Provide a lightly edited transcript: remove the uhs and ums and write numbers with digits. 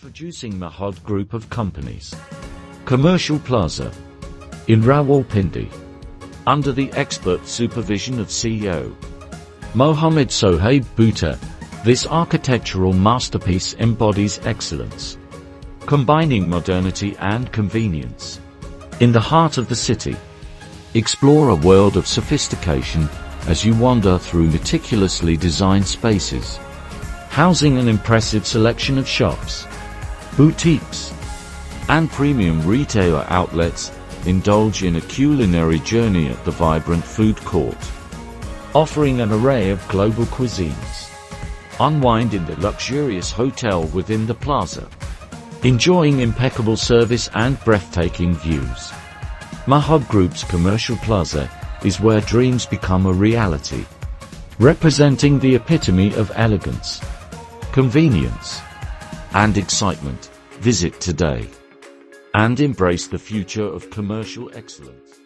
Introducing Mahad Group of Companies. Commercial Plaza. In Rawalpindi. Under the expert supervision of CEO Mohammad Sohaib Bhutta, this architectural masterpiece embodies excellence, combining modernity and convenience. In the heart of the city, explore a world of sophistication as you wander through meticulously designed spaces, housing an impressive selection of shops, boutiques, and premium retailer outlets. Indulge in a culinary journey at the vibrant food court, offering an array of global cuisines. Unwind in the luxurious hotel within the plaza, enjoying impeccable service and breathtaking views. Mahad Group's Commercial Plaza is where dreams become a reality, representing the epitome of elegance, convenience, and excitement. Visit today and embrace the future of commercial excellence.